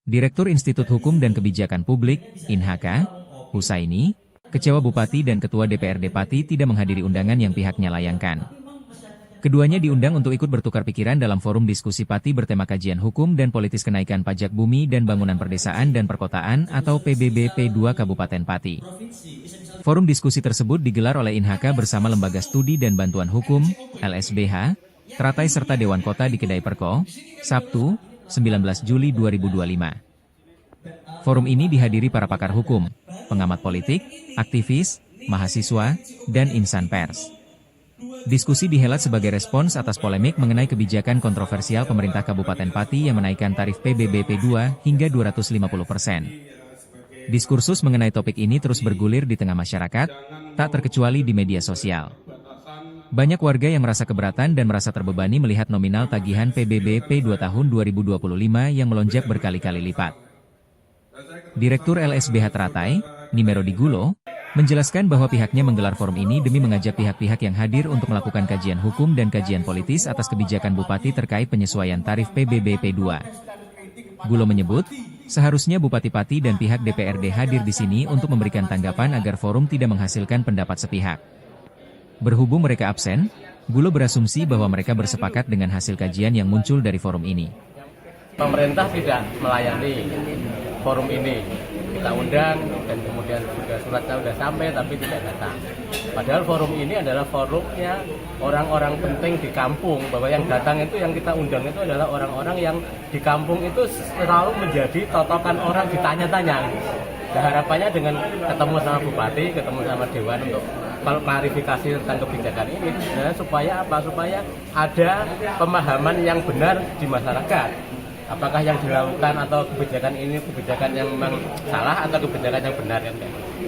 Direktur Institut Hukum dan Kebijakan Publik, INHK, Husaini, kecewa Bupati dan Ketua DPRD Pati tidak menghadiri undangan yang pihaknya layangkan. Keduanya diundang untuk ikut bertukar pikiran dalam forum diskusi Pati bertema kajian hukum dan politis kenaikan pajak bumi dan bangunan perdesaan dan perkotaan atau PBB P2 Kabupaten Pati. Forum diskusi tersebut digelar oleh INHK bersama Lembaga Studi dan Bantuan Hukum, LSBH, Teratai serta Dewan Kota di Kedai Perko, Sabtu, 19 Juli 2025. Forum ini dihadiri para pakar hukum, pengamat politik, aktivis, mahasiswa, dan insan pers. Diskusi dihelat sebagai respons atas polemik mengenai kebijakan kontroversial pemerintah Kabupaten Pati yang menaikkan tarif PBB P2 hingga 250%. Diskursus mengenai topik ini terus bergulir di tengah masyarakat, tak terkecuali di media sosial. Banyak warga yang merasa keberatan dan merasa terbebani melihat nominal tagihan PBB P2 tahun 2025 yang melonjak berkali-kali lipat. Direktur LSBH Teratai, Nimero Digulo, menjelaskan bahwa pihaknya menggelar forum ini demi mengajak pihak-pihak yang hadir untuk melakukan kajian hukum dan kajian politis atas kebijakan Bupati terkait penyesuaian tarif PBB P2. Gulo menyebut, seharusnya Bupati Pati dan pihak DPRD hadir di sini untuk memberikan tanggapan agar forum tidak menghasilkan pendapat sepihak. Berhubung mereka absen, Gulo berasumsi bahwa mereka bersepakat dengan hasil kajian yang muncul dari forum ini. Pemerintah tidak melayani forum ini. Kita undang dan kemudian suratnya sudah sampai tapi tidak datang. Padahal forum ini adalah forumnya orang-orang penting di kampung, bahwa yang datang itu yang kita undang itu adalah orang-orang yang di kampung itu selalu menjadi totokan orang ditanya-tanya. Nah, harapannya dengan ketemu sama Bupati, ketemu sama Dewan untuk kalau klarifikasi tentang kebijakan ini, supaya apa? Supaya ada pemahaman yang benar di masyarakat. Apakah yang dilakukan atau kebijakan ini kebijakan yang memang salah atau kebijakan yang benar kan?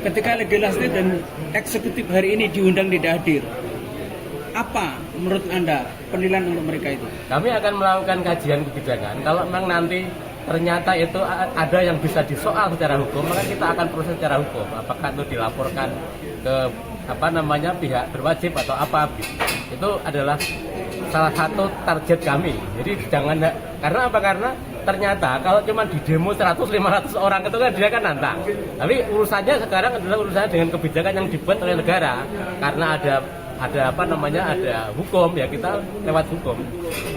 Ketika legislatif dan eksekutif hari ini diundang tidak hadir, apa menurut Anda penilaian untuk mereka itu? Kami akan melakukan kajian kebijakan. Kalau memang nanti ternyata itu ada yang bisa disoal secara hukum, maka kita akan proses secara hukum. Apakah itu dilaporkan ke pihak berwajib atau apa? Itu adalah salah satu target kami. Jadi jangan, karena apa? Karena ternyata kalau cuma di demo 100-500 orang itu kan dia kan nantang. Tapi urusannya sekarang adalah urusannya dengan kebijakan yang dibuat oleh negara. Karena ada hukum, ya kita lewat hukum.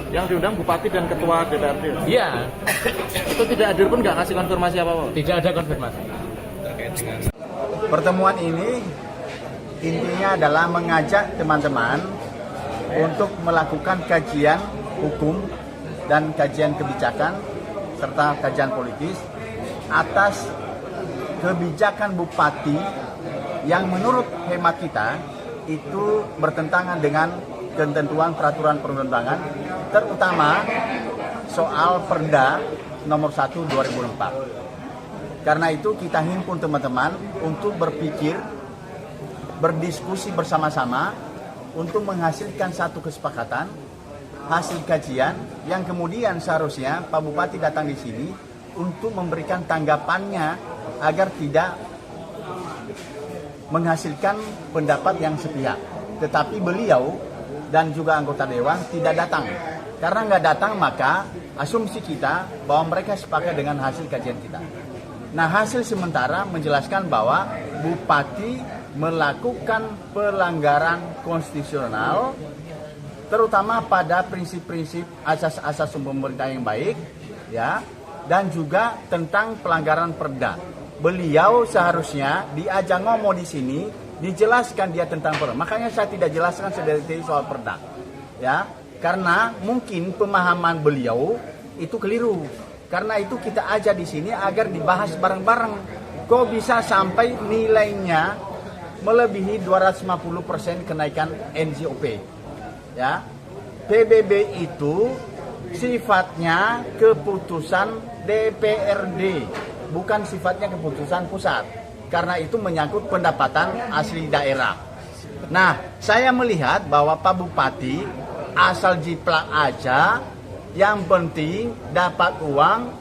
Yang diundang Bupati dan Ketua DPRD? Iya. Itu tidak hadir pun nggak ngasih konfirmasi apa-apa? Tidak ada konfirmasi. Pertemuan ini intinya adalah mengajak teman-teman untuk melakukan kajian hukum dan kajian kebijakan serta kajian politis atas kebijakan Bupati yang menurut hemat kita itu bertentangan dengan ketentuan peraturan perundang-undangan, terutama soal Perda nomor 1 2004. Karena itu kita himpun teman-teman untuk berpikir, berdiskusi bersama-sama untuk menghasilkan satu kesepakatan, hasil kajian yang kemudian seharusnya Pak Bupati datang di sini untuk memberikan tanggapannya agar tidak menghasilkan pendapat yang sepihak. Tetapi beliau dan juga anggota Dewan tidak datang. Karena nggak datang maka asumsi kita bahwa mereka sepakat dengan hasil kajian kita. Nah, hasil sementara menjelaskan bahwa Bupati melakukan pelanggaran konstitusional terutama pada prinsip-prinsip asas-asas pemerintah yang baik, ya, dan juga tentang pelanggaran Perda. Beliau seharusnya diajak ngomong di sini, dijelaskan dia tentang Perda. Makanya saya tidak jelaskan sedetail soal Perda, ya, karena mungkin pemahaman beliau itu keliru. Karena itu kita ajak di sini agar dibahas bareng-bareng. Kok bisa sampai nilainya melebihi 250% kenaikan NJOP? Ya, PBB itu sifatnya keputusan DPRD, bukan sifatnya keputusan pusat. Karena itu menyangkut pendapatan asli daerah. Nah, saya melihat bahwa Pak Bupati asal jiplak aja, yang penting dapat uang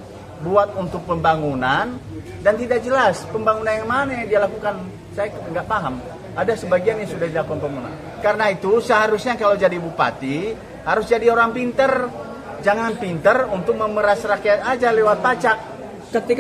buat untuk pembangunan dan tidak jelas pembangunan yang mana yang dia lakukan. Saya nggak paham. Ada sebagian yang sudah dilakukan pembangunan. Karena itu seharusnya kalau jadi bupati harus jadi orang pinter. Jangan pinter untuk memeras rakyat aja lewat pajak. ketika